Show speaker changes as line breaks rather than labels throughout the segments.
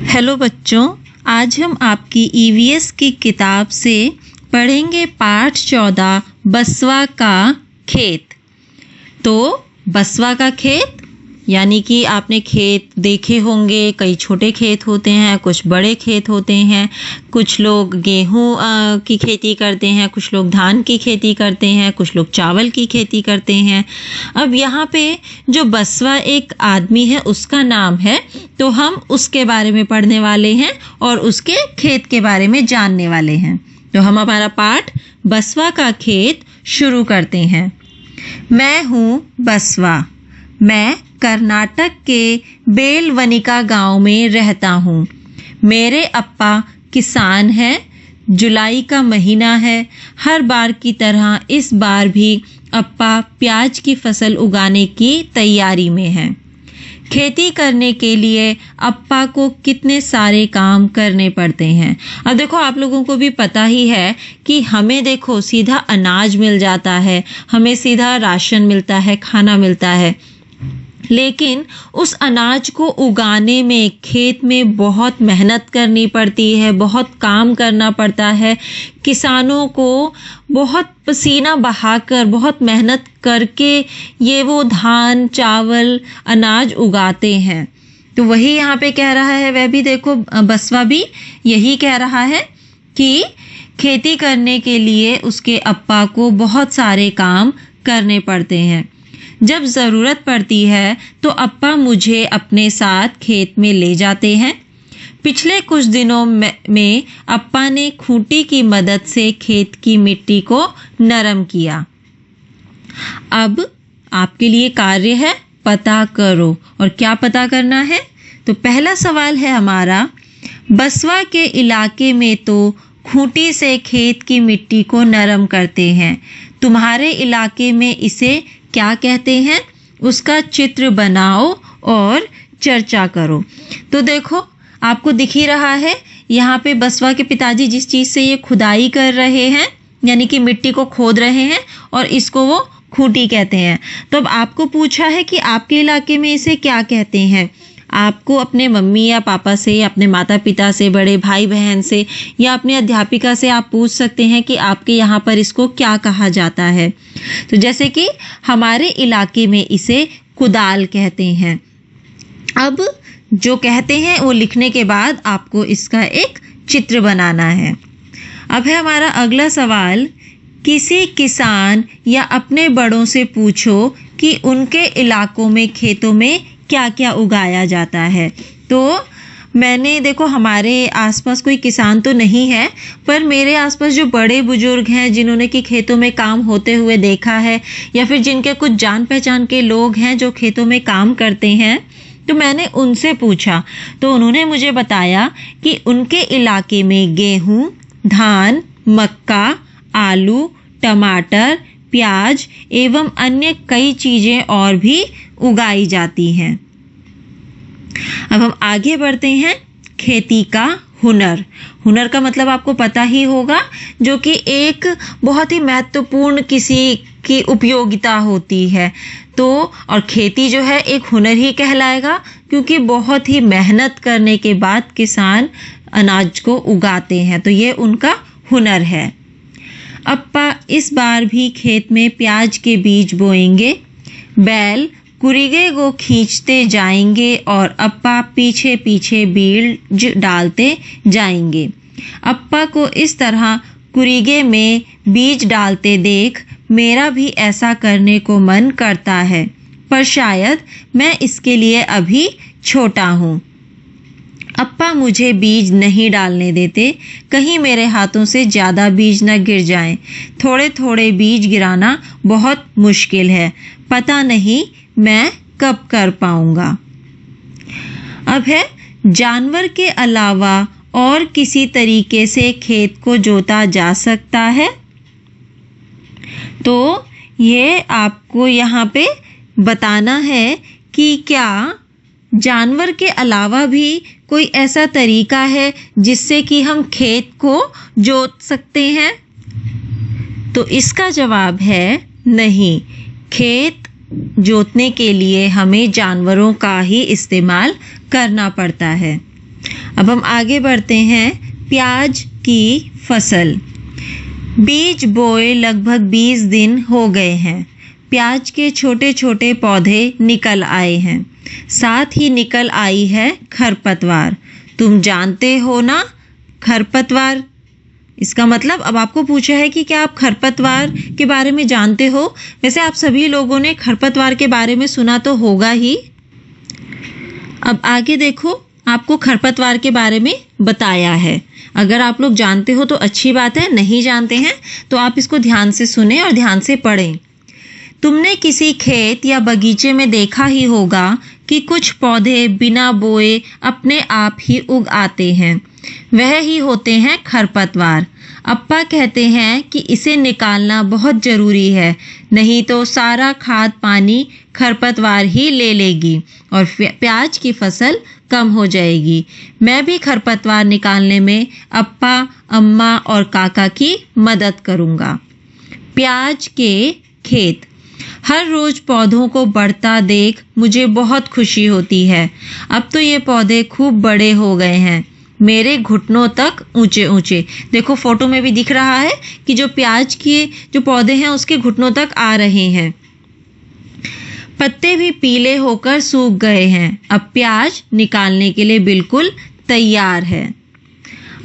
Hello बच्चों, आज हम आपकी ईवीएस की किताब से पढ़ेंगे पाठ 14 बसवा का खेत। तो बसवा का खेत यानी कि आपने खेत देखे होंगे, कई छोटे खेत होते हैं, कुछ बड़े खेत होते हैं। कुछ लोग गेहूं की खेती करते हैं, कुछ लोग धान की खेती करते हैं, कुछ लोग चावल की खेती करते हैं। अब यहाँ पे जो बसवा एक आदमी है उसका नाम है, तो हम उसके बारे में पढ़ने वाले हैं और उसके खेत के बारे में जानने वाले हैं। तो हम हमारा पाठ बसवा का खेत शुरू करते हैं। मैं हूँ बसवा। मैं कर्नाटक के बेलवनिका गांव में रहता हूँ। मेरे अप्पा किसान हैं। जुलाई का महीना है। हर बार की तरह इस बार भी अप्पा प्याज की फसल उगाने की तैयारी में हैं। खेती करने के लिए अप्पा को कितने सारे काम करने पड़ते हैं। अब देखो, आप लोगों को भी पता ही है कि हमें देखो सीधा अनाज मिल जाता है, हमें सीधा राशन मिलता है, खाना मिलता है। लेकिन उस अनाज को उगाने में खेत में बहुत मेहनत करनी पड़ती है, बहुत काम करना पड़ता है। किसानों को बहुत पसीना बहाकर, बहुत मेहनत करके ये वो धान, चावल, अनाज उगाते हैं। तो वही यहाँ पे कह रहा है, वह भी देखो बसवा भी यही कह रहा है कि खेती करने के लिए उसके अप्पा को बहुत सारे काम करने पड़ते हैं। जब ज़रूरत पड़ती है तो अप्पा मुझे अपने साथ खेत में ले जाते हैं। पिछले कुछ दिनों में अप्पा ने खूंटी की मदद से खेत की मिट्टी को नरम किया। अब आपके लिए कार्य है, पता करो। और क्या पता करना है? तो पहला सवाल है हमारा, बसवा के इलाके में तो खूंटी से खेत की मिट्टी को नरम करते हैं। तुम्हारे इलाके में इसे क्या कहते हैं? उसका चित्र बनाओ और चर्चा करो। तो देखो, आपको दिख ही रहा है यहाँ पे बसवा के पिताजी जिस चीज से ये खुदाई कर रहे हैं, यानी कि मिट्टी को खोद रहे हैं, और इसको वो खूंटी कहते हैं। तो अब आपको पूछा है कि आपके इलाके में इसे क्या कहते हैं। आपको अपने मम्मी या पापा से, अपने माता पिता से, बड़े भाई बहन से या अपनी अध्यापिका से आप पूछ सकते हैं कि आपके यहाँ पर इसको क्या कहा जाता है। तो जैसे कि हमारे इलाके में इसे कुदाल कहते हैं। अब जो कहते हैं वो लिखने के बाद आपको इसका एक चित्र बनाना है। अब है हमारा अगला सवाल, किसी किसान या अपने बड़ों से पूछो कि उनके इलाकों में खेतों में क्या क्या उगाया जाता है। तो मैंने देखो, हमारे आसपास कोई किसान तो नहीं है, पर मेरे आसपास जो बड़े बुजुर्ग हैं जिन्होंने कि खेतों में काम होते हुए देखा है, या फिर जिनके कुछ जान पहचान के लोग हैं जो खेतों में काम करते हैं, तो मैंने उनसे पूछा। तो उन्होंने मुझे बताया कि उनके इलाके में गेहूं, धान, मक्का, आलू, टमाटर, प्याज एवं अन्य कई चीजें और भी उगाई जाती हैं। अब हम आगे बढ़ते हैं। खेती का हुनर। हुनर का मतलब आपको पता ही होगा, जो कि एक बहुत ही महत्वपूर्ण किसी की उपयोगिता होती है। तो और खेती जो है एक हुनर ही कहलाएगा, क्योंकि बहुत ही मेहनत करने के बाद किसान अनाज को उगाते हैं। तो ये उनका हुनर है। अप्पा इस बार भी खेत में प्याज के बीज बोएंगे। बैल कुरिगे को खींचते जाएंगे और अप्पा पीछे पीछे बीज डालते जाएंगे। अप्पा को इस तरह कुरिगे में बीज डालते देख मेरा भी ऐसा करने को मन करता है, पर शायद मैं इसके लिए अभी छोटा हूँ। अप्पा मुझे बीज नहीं डालने देते, कहीं मेरे हाथों से ज़्यादा बीज न गिर जाएं। थोड़े थोड़े बीज गिराना बहुत मुश्किल है, पता नहीं मैं कब कर पाऊंगा। अब है, जानवर के अलावा और किसी तरीके से खेत को जोता जा सकता है। तो ये आपको यहाँ पे बताना है कि क्या जानवर के अलावा भी कोई ऐसा तरीका है जिससे कि हम खेत को जोत सकते हैं। तो इसका जवाब है नहीं। खेत जोतने के लिए हमें जानवरों का ही इस्तेमाल करना पड़ता है। अब हम आगे बढ़ते हैं। प्याज की फसल। बीज बोए लगभग 20 दिन हो गए हैं। प्याज के छोटे छोटे पौधे निकल आए हैं। साथ ही निकल आई है खरपतवार। तुम जानते हो ना खरपतवार? इसका मतलब अब आपको पूछा है कि क्या आप खरपतवार के बारे में जानते हो? वैसे आप सभी लोगों ने खरपतवार के बारे में सुना तो होगा ही। अब आगे देखो, आपको खरपतवार के बारे में बताया है। अगर आप लोग जानते हो तो अच्छी बात है, नहीं जानते हैं तो आप इसको ध्यान से सुने और ध्यान से पढ़ें। तुमने किसी खेत या बगीचे में देखा ही होगा कि कुछ पौधे बिना बोए अपने आप ही उग आते हैं। वह ही होते हैं खरपतवार। अप्पा कहते हैं कि इसे निकालना बहुत ज़रूरी है, नहीं तो सारा खाद पानी खरपतवार ही ले लेगी और प्याज की फसल कम हो जाएगी। मैं भी खरपतवार निकालने में अप्पा, अम्मा और काका की मदद करूँगा। प्याज के खेत। हर रोज पौधों को बढ़ता देख मुझे बहुत खुशी होती है। अब तो ये पौधे खूब बड़े हो गए हैं, मेरे घुटनों तक ऊंचे ऊंचे। देखो फोटो में भी दिख रहा है कि जो प्याज के जो पौधे हैं उसके घुटनों तक आ रहे हैं। पत्ते भी पीले होकर सूख गए हैं। अब प्याज निकालने के लिए बिल्कुल तैयार है।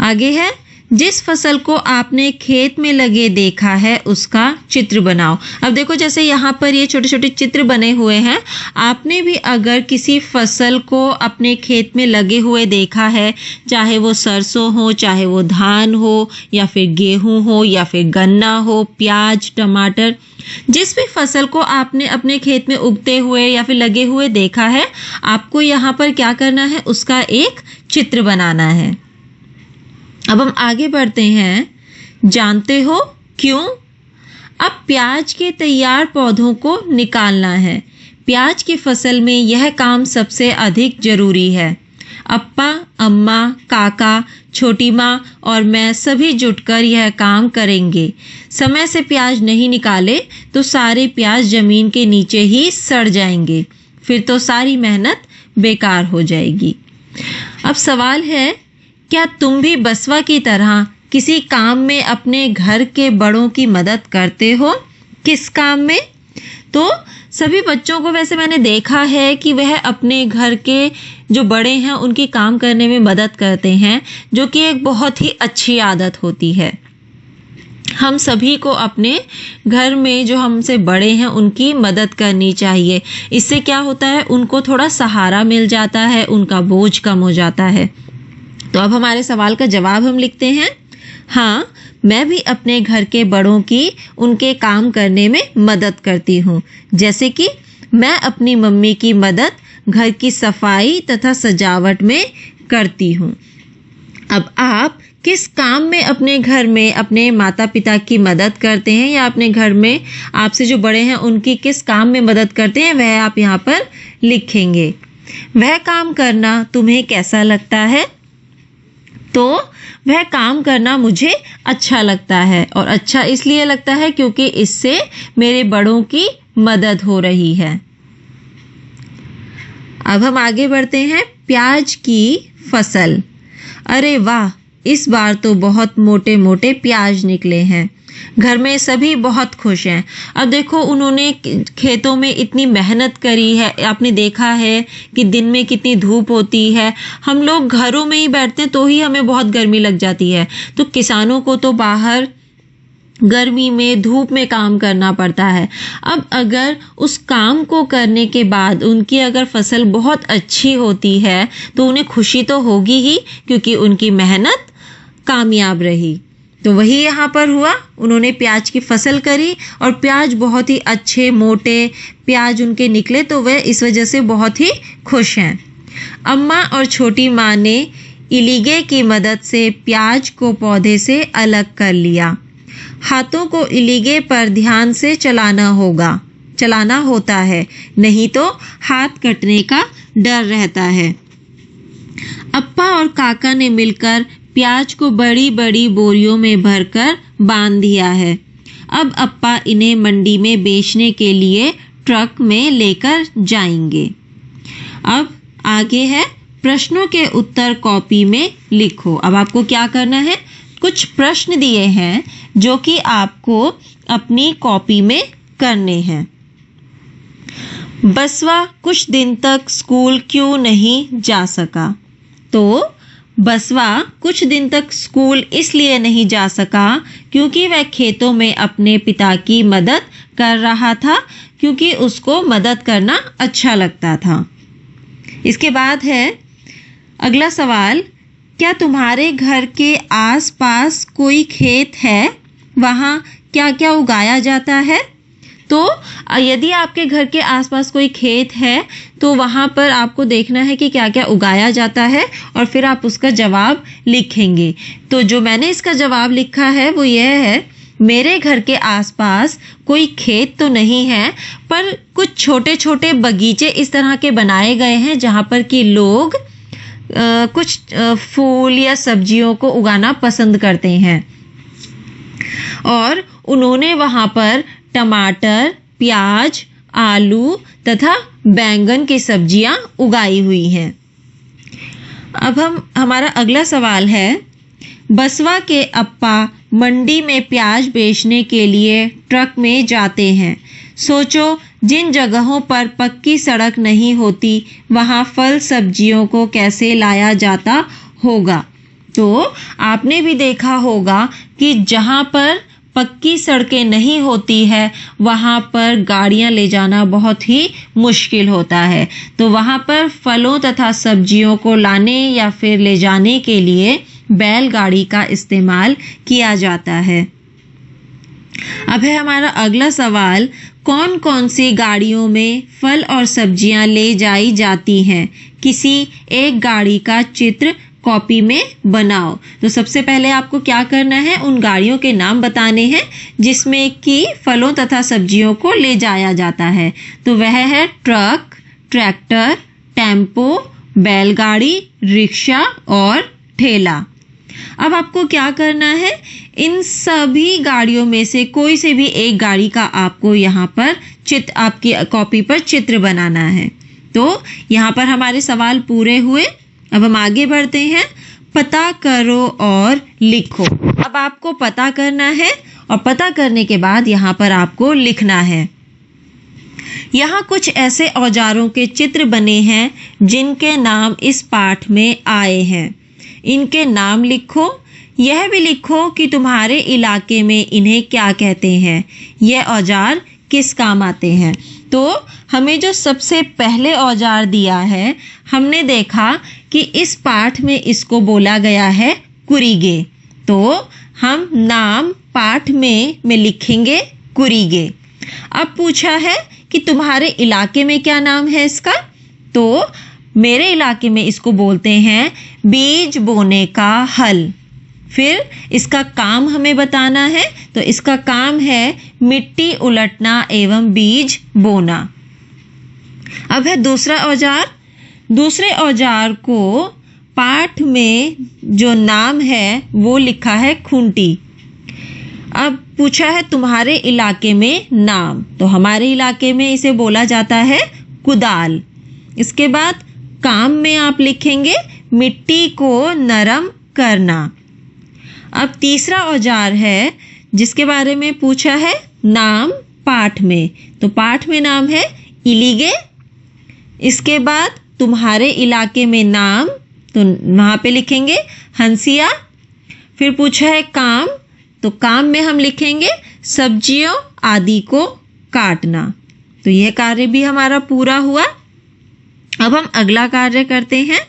आगे है, जिस फसल को आपने खेत में लगे देखा है उसका चित्र बनाओ। अब देखो जैसे यहाँ पर ये छोटे छोटे चित्र बने हुए हैं। आपने भी अगर किसी फसल को अपने खेत में लगे हुए देखा है, चाहे वो सरसों हो, चाहे वो धान हो, या फिर गेहूं हो, या फिर गन्ना हो, प्याज, टमाटर, जिस भी फसल को आपने अपने खेत में उगते हुए या फिर लगे हुए देखा है, आपको यहाँ पर क्या करना है, उसका एक चित्र बनाना है। अब हम आगे बढ़ते हैं। जानते हो क्यों? अब प्याज के तैयार पौधों को निकालना है। प्याज की फसल में यह काम सबसे अधिक जरूरी है। अप्पा, अम्मा, काका, छोटी माँ और मैं सभी जुटकर यह काम करेंगे। समय से प्याज नहीं निकाले तो सारे प्याज जमीन के नीचे ही सड़ जाएंगे, फिर तो सारी मेहनत बेकार हो जाएगी। अब सवाल है, क्या तुम भी बसवा की तरह किसी काम में अपने घर के बड़ों की मदद करते हो? किस काम में? तो सभी बच्चों को वैसे मैंने देखा है कि वह अपने घर के जो बड़े हैं उनकी काम करने में मदद करते हैं, जो कि एक बहुत ही अच्छी आदत होती है। हम सभी को अपने घर में जो हमसे बड़े हैं उनकी मदद करनी चाहिए। इससे क्या होता है, उनको थोड़ा सहारा मिल जाता है, उनका बोझ कम हो जाता है। तो अब हमारे सवाल का जवाब हम लिखते हैं। हाँ, मैं भी अपने घर के बड़ों की उनके काम करने में मदद करती हूँ। जैसे कि मैं अपनी मम्मी की मदद घर की सफाई तथा सजावट में करती हूँ। अब आप किस काम में अपने घर में अपने माता पिता की मदद करते हैं, या अपने घर में आपसे जो बड़े हैं उनकी किस काम में मदद करते हैं, वह आप यहाँ पर लिखेंगे। वह काम करना तुम्हें कैसा लगता है? तो वह काम करना मुझे अच्छा लगता है, और अच्छा इसलिए लगता है क्योंकि इससे मेरे बड़ों की मदद हो रही है। अब हम आगे बढ़ते हैं। प्याज की फसल। अरे वाह, इस बार तो बहुत मोटे मोटे प्याज निकले हैं। घर में सभी बहुत खुश हैं। अब देखो, उन्होंने खेतों में इतनी मेहनत करी है। आपने देखा है कि दिन में कितनी धूप होती है। हम लोग घरों में ही बैठते हैं तो ही हमें बहुत गर्मी लग जाती है, तो किसानों को तो बाहर गर्मी में धूप में काम करना पड़ता है। अब अगर उस काम को करने के बाद उनकी अगर फसल बहुत अच्छी होती है तो उन्हें खुशी तो होगी ही, क्योंकि उनकी मेहनत कामयाब रही। तो वही यहाँ पर हुआ, उन्होंने प्याज की फसल करी और प्याज बहुत ही अच्छे मोटे प्याज उनके निकले, तो वह इस वजह से बहुत ही खुश हैं। अम्मा और छोटी माँ ने इलीगे की मदद से प्याज को पौधे से अलग कर लिया। हाथों को इलीगे पर ध्यान से चलाना होता है, नहीं तो हाथ कटने का डर रहता है। अप्पा और काका ने मिलकर प्याज को बड़ी बड़ी बोरियों में भरकर बांध दिया है। अब अप्पा इन्हें मंडी में बेचने के लिए ट्रक में लेकर जाएंगे। अब आगे है प्रश्नों के उत्तर कॉपी में लिखो। अब आपको क्या करना है, कुछ प्रश्न दिए हैं जो कि आपको अपनी कॉपी में करने हैं। बसवा कुछ दिन तक स्कूल क्यों नहीं जा सका? तो बसवा कुछ दिन तक स्कूल इसलिए नहीं जा सका क्योंकि वह खेतों में अपने पिता की मदद कर रहा था, क्योंकि उसको मदद करना अच्छा लगता था। इसके बाद है अगला सवाल, क्या तुम्हारे घर के आसपास कोई खेत है? वहाँ क्या क्या उगाया जाता है? तो यदि आपके घर के आसपास कोई खेत है तो वहाँ पर आपको देखना है कि क्या क्या उगाया जाता है और फिर आप उसका जवाब लिखेंगे। तो जो मैंने इसका जवाब लिखा है वो यह है, मेरे घर के आसपास कोई खेत तो नहीं है, पर कुछ छोटे छोटे बगीचे इस तरह के बनाए गए हैं जहाँ पर कि लोग कुछ फूल या सब्जियों को उगाना पसंद करते हैं और उन्होंने वहाँ पर टमाटर, प्याज, आलू तथा बैंगन की सब्जियां उगाई हुई हैं। अब हमारा अगला सवाल है, बसवा के अप्पा मंडी में प्याज बेचने के लिए ट्रक में जाते हैं। सोचो, जिन जगहों पर पक्की सड़क नहीं होती वहाँ फल सब्जियों को कैसे लाया जाता होगा? तो आपने भी देखा होगा कि जहाँ पर पक्की सड़कें नहीं होती है वहाँ पर गाड़ियाँ ले जाना बहुत ही मुश्किल होता है। तो वहाँ पर फलों तथा सब्जियों को लाने या फिर ले जाने के लिए बैलगाड़ी का इस्तेमाल किया जाता है। अब है हमारा अगला सवाल, कौन कौन सी गाड़ियों में फल और सब्जियां ले जाई जाती हैं? किसी एक गाड़ी का चित्र कॉपी में बनाओ। तो सबसे पहले आपको क्या करना है, उन गाड़ियों के नाम बताने हैं जिसमें कि फलों तथा सब्जियों को ले जाया जाता है। तो वह है ट्रक, ट्रैक्टर, टेम्पो, बैलगाड़ी, रिक्शा और ठेला। अब आपको क्या करना है, इन सभी गाड़ियों में से कोई से भी एक गाड़ी का आपको यहाँ पर आपकी कॉपी पर चित्र बनाना है। तो यहाँ पर हमारे सवाल पूरे हुए। अब हम आगे बढ़ते हैं, पता करो और लिखो। अब आपको पता करना है और पता करने के बाद यहाँ पर आपको लिखना है। यहाँ कुछ ऐसे औजारों के चित्र बने हैं जिनके नाम इस पाठ में आए हैं। इनके नाम लिखो। यह भी लिखो कि तुम्हारे इलाके में इन्हें क्या कहते हैं, यह औजार किस काम आते हैं। तो हमें जो सबसे पहले औजार दिया है, हमने देखा कि इस पाठ में इसको बोला गया है कुरीगे। तो हम नाम पाठ में लिखेंगे कुरीगे। अब पूछा है कि तुम्हारे इलाके में क्या नाम है इसका, तो मेरे इलाके में इसको बोलते हैं बीज बोने का हल। फिर इसका काम हमें बताना है, तो इसका काम है मिट्टी उलटना एवं बीज बोना। अब है दूसरा औजार। दूसरे औजार को पाठ में जो नाम है वो लिखा है खूंटी। अब पूछा है तुम्हारे इलाके में नाम, तो हमारे इलाके में इसे बोला जाता है कुदाल। इसके बाद काम में आप लिखेंगे मिट्टी को नरम करना। अब तीसरा औजार है जिसके बारे में पूछा है नाम पाठ में, तो पाठ में नाम है इलीगे। इसके बाद तुम्हारे इलाके में नाम, तो वहाँ पे लिखेंगे हंसिया। फिर पूछा है काम, तो काम में हम लिखेंगे सब्जियों आदि को काटना। तो यह कार्य भी हमारा पूरा हुआ। अब हम अगला कार्य करते हैं।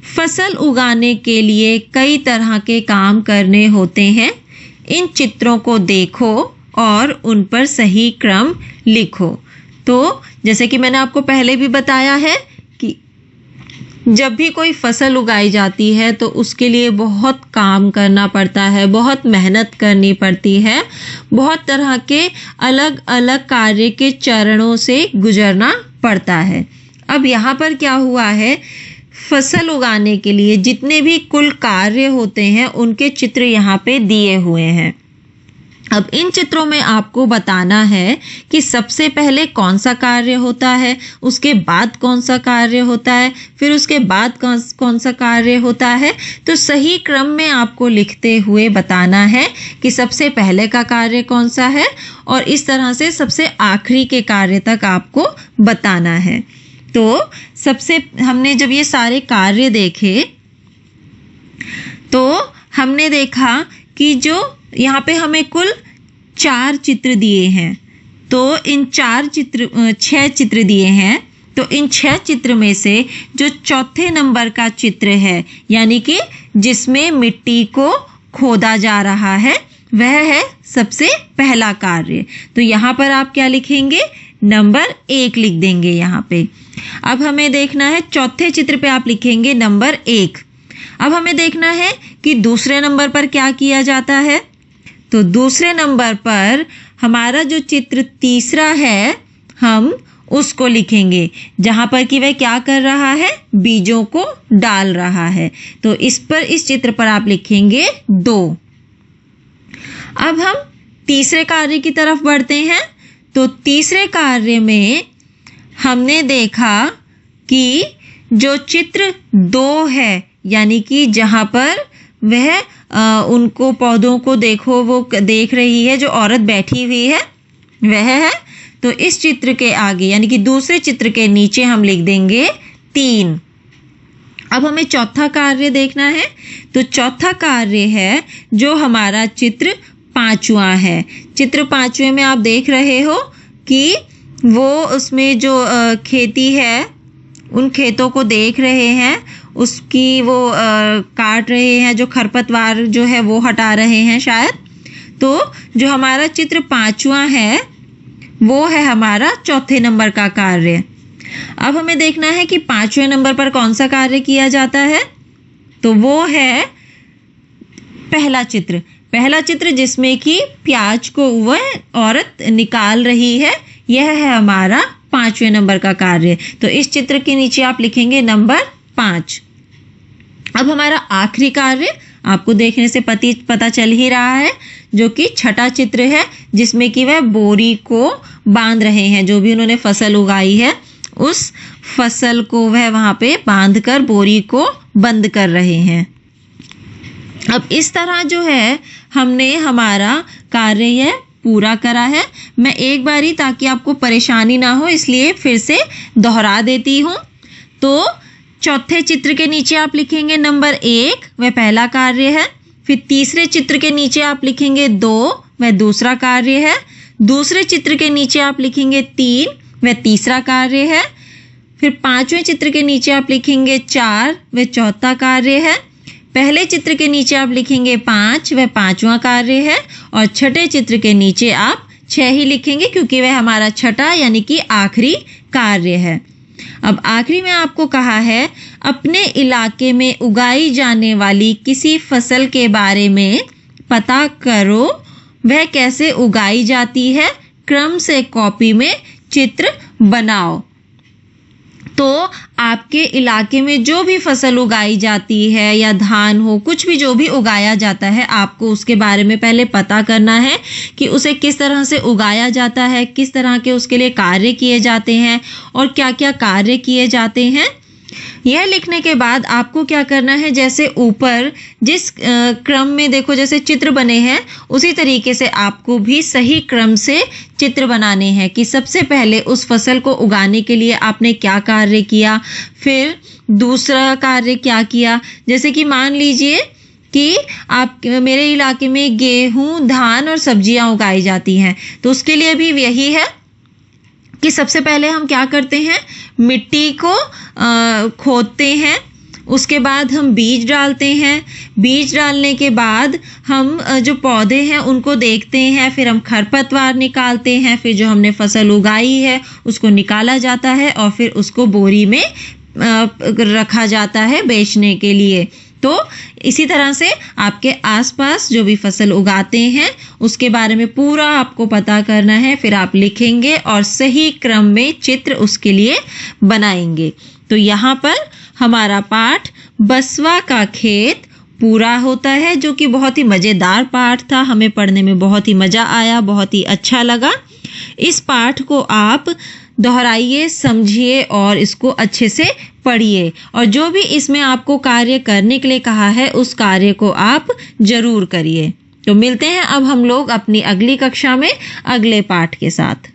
फसल उगाने के लिए कई तरह के काम करने होते हैं। इन चित्रों को देखो और उन पर सही क्रम लिखो। तो जैसे कि मैंने आपको पहले भी बताया है कि जब भी कोई फसल उगाई जाती है तो उसके लिए बहुत काम करना पड़ता है, बहुत मेहनत करनी पड़ती है, बहुत तरह के अलग अलग कार्य के चरणों से गुजरना पड़ता है। अब यहाँ पर क्या हुआ है, फसल उगाने के लिए जितने भी कुल कार्य होते हैं उनके चित्र यहाँ पे दिए हुए हैं। अब इन चित्रों में आपको बताना है कि सबसे पहले कौन सा कार्य होता है, उसके बाद कौन सा कार्य होता है, फिर उसके बाद कौन सा कार्य होता है। तो सही क्रम में आपको लिखते हुए बताना है कि सबसे पहले का कार्य कौन सा है और इस तरह से सबसे आखिरी के कार्य तक आपको बताना है। तो सबसे हमने जब ये सारे कार्य देखे तो हमने देखा कि जो यहाँ पे हमें कुल 4 चित्र दिए हैं, तो इन 6 चित्र दिए हैं। तो इन 6 चित्र में से जो चौथे नंबर का चित्र है, यानी कि जिसमें मिट्टी को खोदा जा रहा है, वह है सबसे पहला कार्य। तो यहाँ पर आप क्या लिखेंगे, नंबर 1 लिख देंगे यहाँ पे। अब हमें देखना है चौथे चित्र पे आप लिखेंगे नंबर 1। अब हमें देखना है कि दूसरे नंबर पर क्या किया जाता है। तो दूसरे नंबर पर हमारा जो चित्र तीसरा है, हम उसको लिखेंगे, जहां पर कि वह क्या कर रहा है, बीजों को डाल रहा है। तो इस चित्र पर आप लिखेंगे 2। अब हम तीसरे कार्य की तरफ बढ़ते हैं। तो तीसरे कार्य में हमने देखा कि जो चित्र 2 है, यानी कि जहां पर वह उनको पौधों को देखो, वो देख रही है, जो औरत बैठी हुई है वह है। तो इस चित्र के आगे यानी कि दूसरे चित्र के नीचे हम लिख देंगे 3। अब हमें चौथा कार्य देखना है। तो चौथा कार्य है जो हमारा चित्र 5वां है। चित्र 5वें में आप देख रहे हो कि वो उसमें जो खेती है, उन खेतों को देख रहे हैं, उसकी वो काट रहे हैं, जो खरपतवार जो है वो हटा रहे हैं शायद। तो जो हमारा चित्र 5वां है वो है हमारा चौथे नंबर का कार्य। अब हमें देखना है कि 5वें नंबर पर कौन सा कार्य किया जाता है। तो वो है पहला चित्र जिसमें कि प्याज को वह औरत निकाल रही है, यह है हमारा 5वें नंबर का कार्य। तो इस चित्र के नीचे आप लिखेंगे नंबर 5। अब हमारा आखिरी कार्य आपको देखने से पता चल ही रहा है, जो कि छठा चित्र है, जिसमें कि वह बोरी को बांध रहे हैं। जो भी उन्होंने फसल उगाई है, उस फसल को वह वहां पे बांध कर बोरी को बंद कर रहे हैं। अब इस तरह जो है हमने हमारा कार्य यह पूरा करा है। मैं एक बारी, ताकि आपको परेशानी ना हो, इसलिए फिर से दोहरा देती हूँ। तो चौथे चित्र के नीचे आप लिखेंगे नंबर 1, वह पहला कार्य है। फिर तीसरे चित्र के नीचे आप लिखेंगे 2, वह दूसरा कार्य है। दूसरे चित्र के नीचे आप लिखेंगे 3, वह तीसरा कार्य है। फिर 5वें चित्र के नीचे आप लिखेंगे 4, वह चौथा कार्य है। पहले चित्र के नीचे आप लिखेंगे 5, वह 5वां कार्य है। और छठे चित्र के नीचे आप 6 ही लिखेंगे, क्योंकि वह हमारा छठा यानी कि आखिरी कार्य है। अब आखिरी में आपको कहा है, अपने इलाके में उगाई जाने वाली किसी फसल के बारे में पता करो, वह कैसे उगाई जाती है, क्रम से कॉपी में चित्र बनाओ। तो आपके इलाके में जो भी फसल उगाई जाती है, या धान हो, कुछ भी जो भी उगाया जाता है, आपको उसके बारे में पहले पता करना है कि उसे किस तरह से उगाया जाता है, किस तरह के उसके लिए कार्य किए जाते हैं और क्या क्या कार्य किए जाते हैं। यह लिखने के बाद आपको क्या करना है, जैसे ऊपर जिस क्रम में देखो जैसे चित्र बने हैं, उसी तरीके से आपको भी सही क्रम से चित्र बनाने हैं कि सबसे पहले उस फसल को उगाने के लिए आपने क्या कार्य किया, फिर दूसरा कार्य क्या किया। जैसे कि मान लीजिए कि आप मेरे इलाके में गेहूं, धान और सब्जियां उगाई जाती हैं, तो उसके लिए भी यही है कि सबसे पहले हम क्या करते हैं, मिट्टी को खोदते हैं, उसके बाद हम बीज डालते हैं। बीज डालने के बाद हम जो पौधे हैं उनको देखते हैं, फिर हम खरपतवार निकालते हैं, फिर जो हमने फसल उगाई है उसको निकाला जाता है और फिर उसको बोरी में रखा जाता है बेचने के लिए। तो इसी तरह से आपके आसपास जो भी फसल उगाते हैं उसके बारे में पूरा आपको पता करना है, फिर आप लिखेंगे और सही क्रम में चित्र उसके लिए बनाएंगे। तो यहाँ पर हमारा पाठ बसवा का खेत पूरा होता है, जो कि बहुत ही मज़ेदार पाठ था। हमें पढ़ने में बहुत ही मज़ा आया, बहुत ही अच्छा लगा। इस पाठ को आप दोहराइए, समझिए और इसको अच्छे से पढ़िए, और जो भी इसमें आपको कार्य करने के लिए कहा है उस कार्य को आप जरूर करिए। तो मिलते हैं अब हम लोग अपनी अगली कक्षा में अगले पाठ के साथ।